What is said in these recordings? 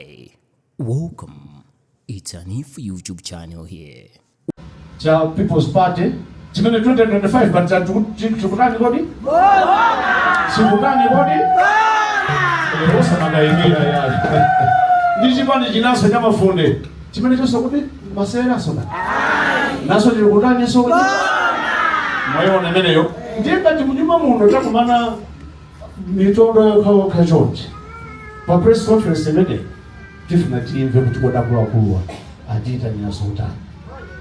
Hi, welcome. It's an if YouTube channel here. Cha People's Party. Chimene 2025 but chikutani kodi? Boma. Chikutani kodi? Boma. Osa magaimira ya. Ndi chipani chinaso cha Mafunde. Chimene chonso kuti masera soda. Naso chikutani so kodi? Boma. Moyo nemeneyo. Ndiye ngati munyuma muno takumana mitondo kwa chonchi. Pa press conference imene definitely imve kuti koda Akuluakulu achita nyasota.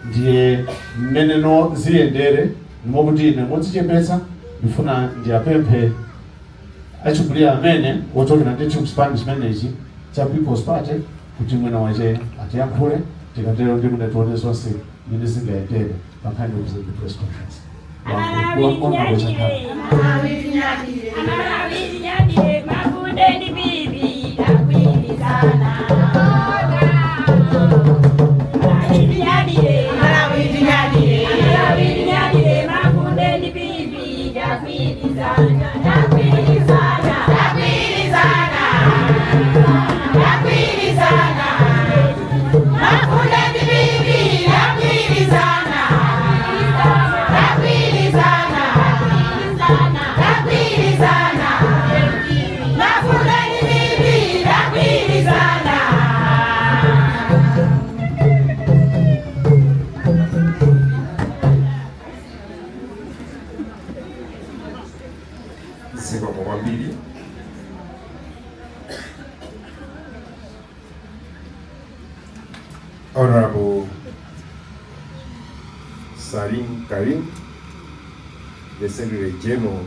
Ndiye mmeneno ziyendere nokuti ine modzichepetsa ndifuna ndiyapemphe achikulira amene wochokera ndi chikusipani chimenechi cha People's Party kuti mwina wache atiyankhule tikatero ndi kuti tione zonse mmene zingayendere pa nkhani ya press conference. Mafunde ndi bibi akwirizana. Honorable Salim Karim, the Secretary General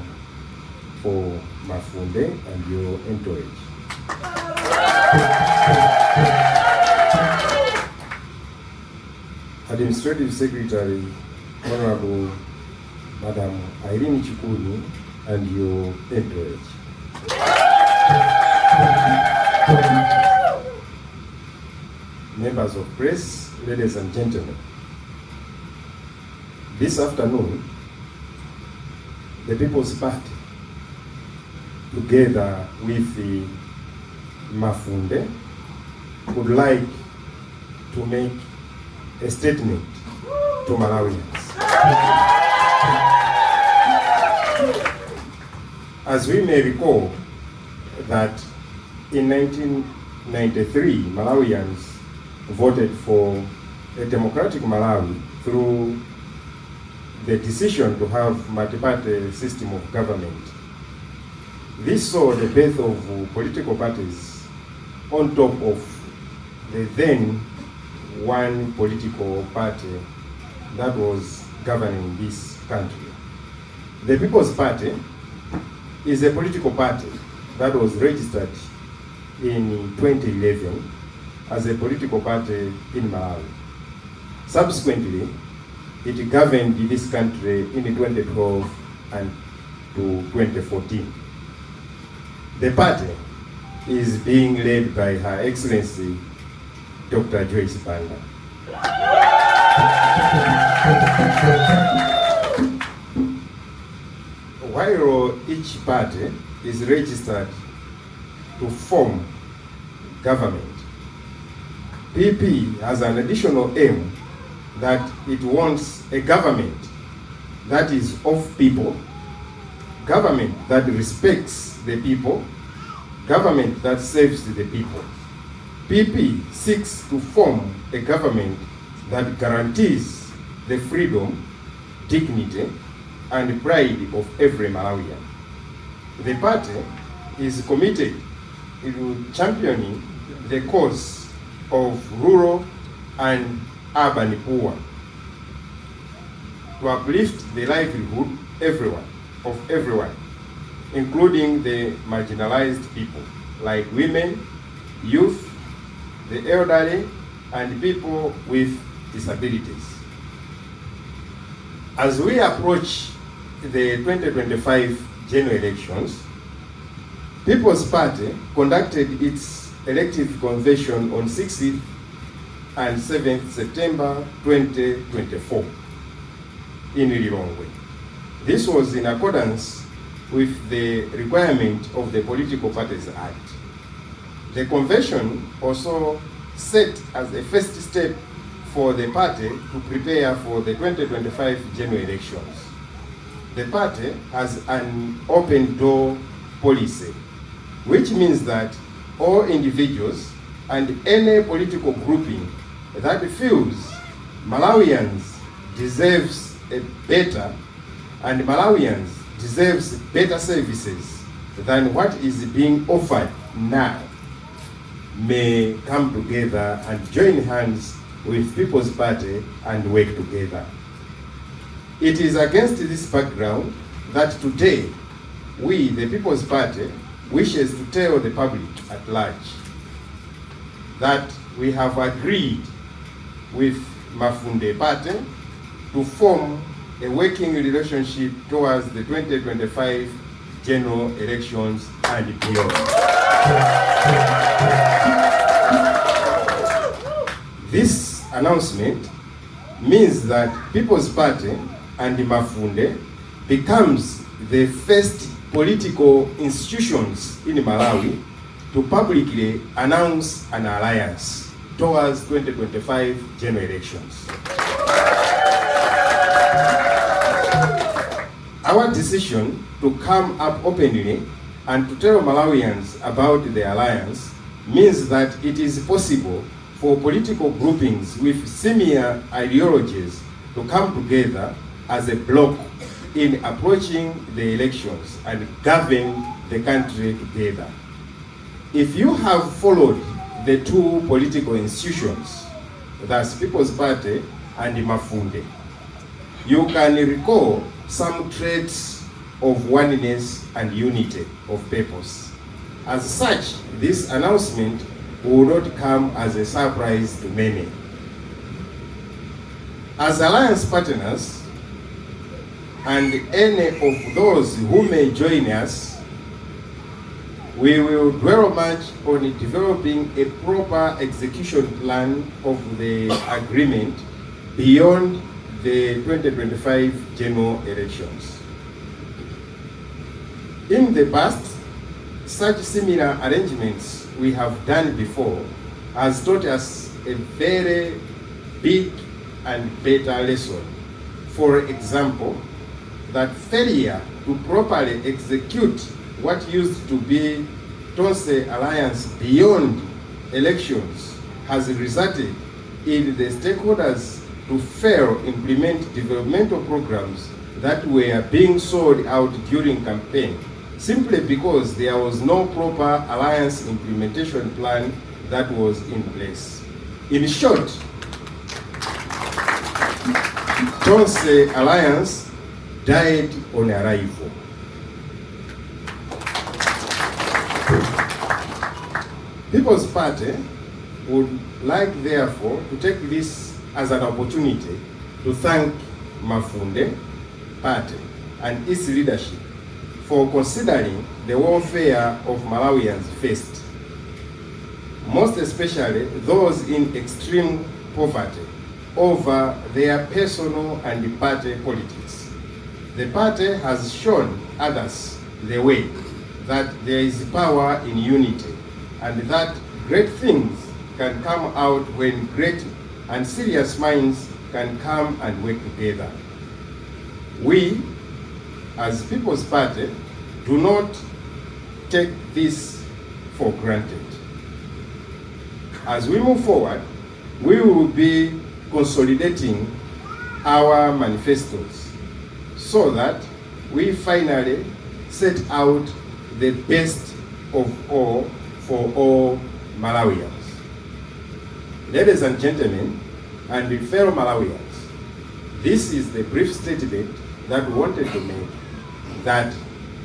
for Mafunde and your entourage. Administrative Secretary, Honorable Madam Irene Chipani and your entourage. Members of press, ladies and gentlemen, this afternoon, the People's Party, together with the Mafunde, would like to make a statement to Malawians. As we may recall that in 1993, Malawians voted for a democratic Malawi through the decision to have multi-party system of government. This saw the birth of political parties on top of the then one political party that was governing this country. The People's Party is a political party that was registered in 2011 as a political party in Malawi. Subsequently, it governed this country in 2012 and to 2014. The party is being led by Her Excellency Dr. Joyce Banda. While each party is registered to form government, PP has an additional aim that it wants a government that is of people, government that respects the people, government that serves the people. PP seeks to form a government that guarantees the freedom, dignity, and pride of every Malawian. The party is committed to championing the cause of rural and urban poor, to uplift the livelihood of everyone, including the marginalized people like women, youth, the elderly, and people with disabilities. As we approach the 2025 general elections, People's Party conducted its elective convention on 6th and 7th September 2024 in Lilongwe. This was in accordance with the requirement of the Political Parties Act. The convention also set as a first step for the party to prepare for the 2025 general elections. The party has an open door policy, which means that all individuals and any political grouping that feels Malawians deserves a better and Malawians deserves better services than what is being offered now may come together and join hands with People's Party and work together. It is against this background that today we, the People's Party, wishes to tell the public at large that we have agreed with Mafunde Party to form a working relationship towards the 2025 general elections and beyond. This announcement means that People's Party and Mafunde becomes the first political institutions in Malawi to publicly announce an alliance towards 2025 general elections. Our decision to come up openly and to tell Malawians about the alliance means that it is possible for political groupings with similar ideologies to come together as a bloc in approaching the elections and govern the country together. If you have followed the two political institutions, that's People's Party and Mafunde, you can recall some traits of oneness and unity of purpose. As such, this announcement will not come as a surprise to many. As alliance partners, and any of those who may join us, we will dwell much on developing a proper execution plan of the agreement beyond the 2025 general elections. In the past, such similar arrangements we have done before has taught us a very big and better lesson. For example, that failure to properly execute what used to be Tonse Alliance beyond elections has resulted in the stakeholders to fail implement developmental programs that were being sold out during campaign, simply because there was no proper alliance implementation plan that was in place. In short, Tonse Alliance died on arrival. People's Party would like, therefore, to take this as an opportunity to thank Mafunde Party and its leadership for considering the welfare of Malawians first, most especially those in extreme poverty, over their personal and party politics. The party has shown others the way that there is power in unity and that great things can come out when great and serious minds can come and work together. We, as People's Party, do not take this for granted. As we move forward, we will be consolidating our manifestos so that we finally set out the best of all for all Malawians. Ladies and gentlemen, and fellow Malawians, this is the brief statement that we wanted to make, that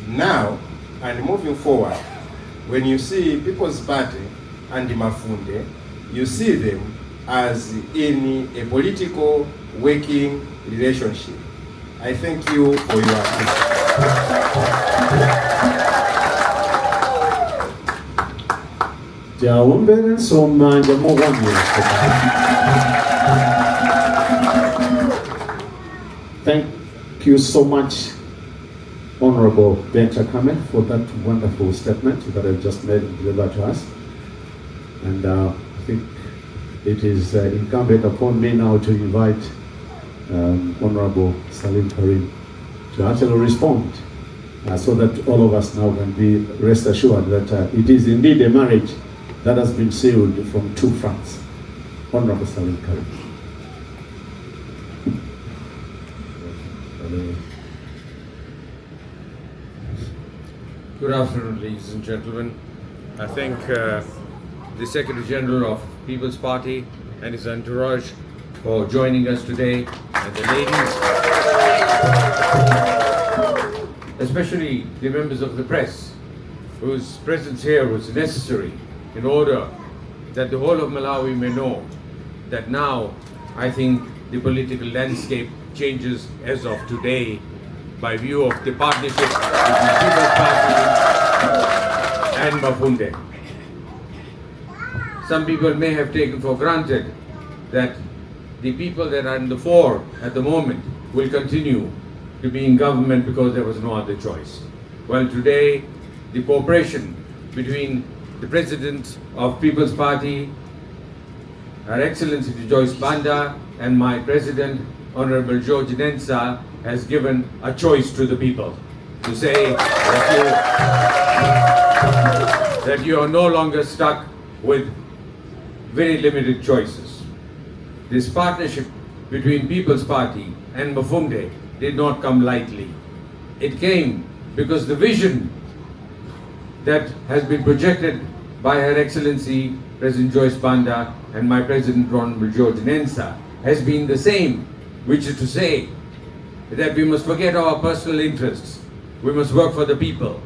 now and moving forward, when you see People's Party and Mafunde, you see them as in a political working relationship. I thank you for your attention. Thank you so much, Honorable Ben Chakhame, for that wonderful statement that you just made and delivered to us. And I think it is incumbent upon me now to invite Honorable Salim Karim to actually respond so that all of us now can be rest assured that it is indeed a marriage that has been sealed from two fronts. Honorable Salim Karim. Good afternoon, ladies and gentlemen. I thank the Secretary General of People's Party and his entourage for joining us today, and the ladies, especially the members of the press, whose presence here was necessary in order that the whole of Malawi may know that now I think the political landscape changes as of today by view of the partnership between People's Party and Mafunde. Some people may have taken for granted that the people that are in the fore at the moment will continue to be in government because there was no other choice. Well, today, the cooperation between the President of People's Party, Her Excellency Joyce Banda, and my President, Honorable George Nensa, has given a choice to the people to say that you are no longer stuck with very limited choices. This partnership between People's Party and Mafunde did not come lightly. It came because the vision that has been projected by Her Excellency President Joyce Banda and my President Honorable George Nensa has been the same, which is to say that we must forget our personal interests. We must work for the people.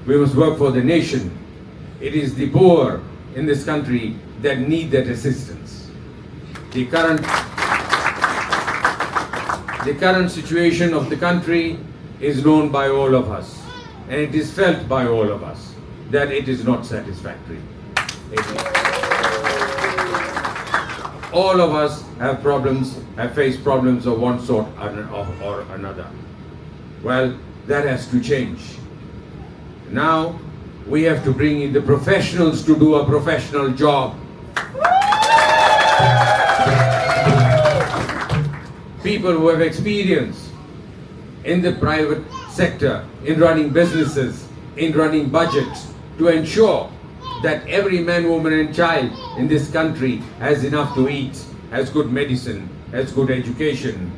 We must work for the nation. It is the poor in this country that need that assistance. The current situation of the country is known by all of us, and it is felt by all of us that it is not satisfactory. All of us have problems, have faced problems of one sort or another. Well, that has to change. Now, we have to bring in the professionals to do a professional job. People who have experience in the private sector, in running businesses, in running budgets, to ensure that every man, woman and child in this country has enough to eat, has good medicine, has good education.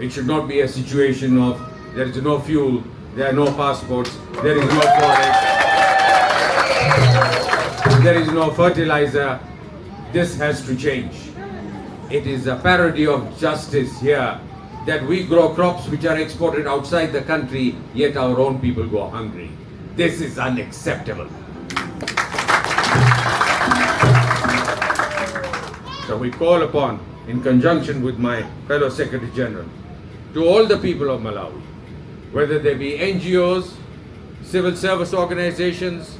It should not be a situation of there is no fuel, there are no passports, there is no forex, there is no fertilizer. This has to change. It is a parody of justice here that we grow crops which are exported outside the country, yet our own people go hungry. This is unacceptable. So we call upon, in conjunction with my fellow Secretary General, to all the people of Malawi, whether they be NGOs, civil service organizations,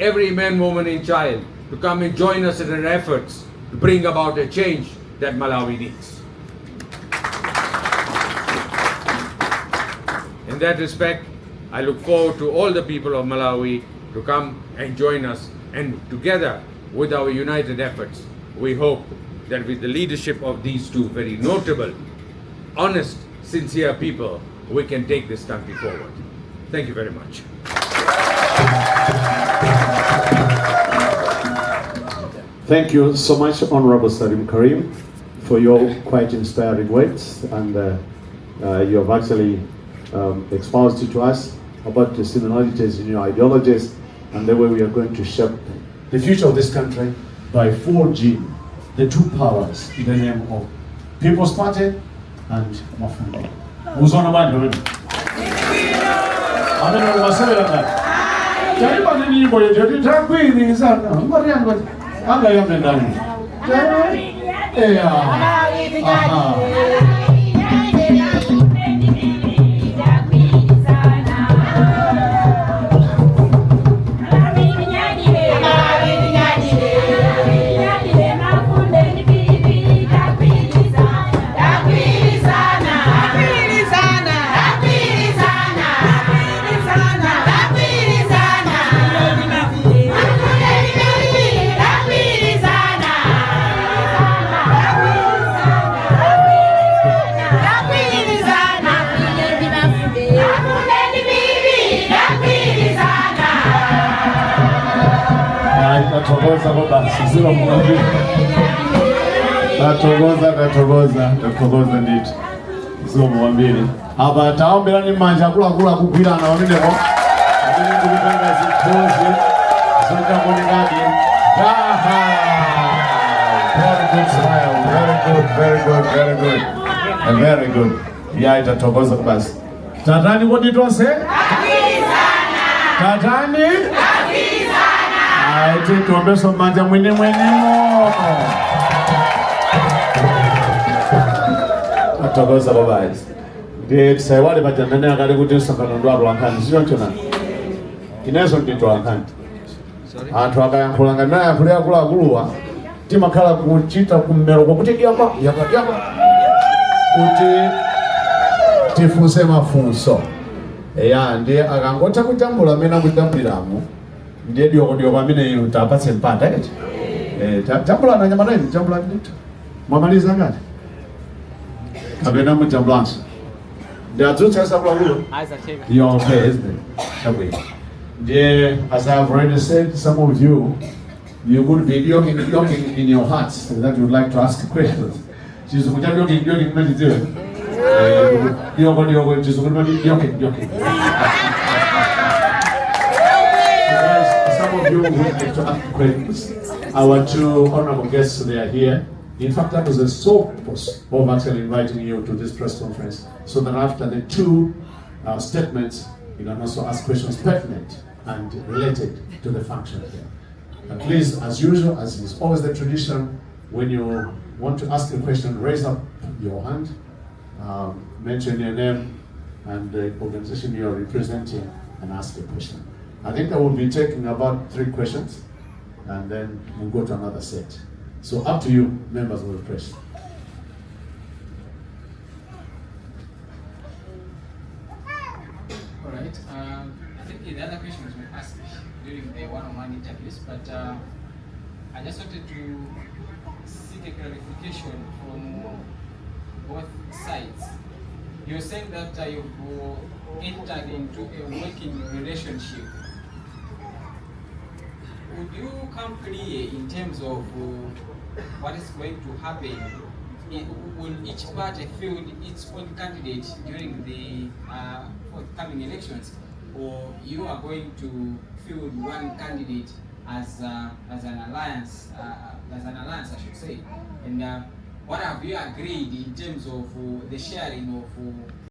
every man, woman and child, to come and join us in our efforts to bring about a change that Malawi needs. In that respect, I look forward to all the people of Malawi to come and join us, and together with our united efforts, we hope that with the leadership of these two very notable, honest, sincere people, we can take this country forward. Thank you very much. Thank you so much, Honorable Salim Karim, for your quite inspiring words, and you have actually exposed to us about the similarities in your ideologies and the way we are going to shape the future of this country by forging the two powers in the name of People's Party and Mafunde. Who's on the mind? I'm going to say that. Natogoza kwa basi, zilo mwambili. Natogoza ndito. Zilo mwambili. Aba taombera ni manja kula kukwirana wameneko. Wameneko kupanga zikozi. Zonja konegadi. Very good smile. Very good. Yeah, itatogoza basi. Tatani kodi tonse? Tatani? Aite tuombeso manja mwini mwenimo. Atogoza babayi. Ndiye saiwale bajandane akali kuti msonkhano ndo atolankhani. Sio nchona? Ineso ndi atolankhani. Anthu akayankhulanga naye akulea akuluakuluwa. Timakhala kuchita kummero kwakuti yapa. Kuti tifunse mafunso. Eya ndiye akangotha kutambula amene akutambuliramo. Ndiye dioko amene inu tapatse mpata eti. Tambula na nyama nini? Tambula ndito. Mwamaliza ngati? Kapena mtambulanso. Ndiye adzutsa akuluakulu. You're okay, isn't it? Shabwe. Ndiye, as I've already said, some of you would be yoking in your hearts that you would like to ask questions. She's yoking many do. Some of you would like to ask questions. Our two honorable guests, they are here. In fact, that was the sole purpose of actually inviting you to this press conference, so that after the two statements, you can also ask questions pertinent and related to the function here. And please, as usual, as is always the tradition, when you want to ask a question, raise up your hand, mention your name and the organization you are representing, and ask a question. I think I will be taking about 3 questions, and then we'll go to another set. So up to you, members of the press. All right. I think the other questions were asked during the one-on-one interviews, but I just wanted to seek a clarification from both sides. You're saying that you've entered into a working relationship. Would you come clear in terms of what is going to happen? Will each party field its own candidate during the forthcoming elections, or you are going to field one candidate as an alliance, I should say? And what have you agreed in terms of the sharing of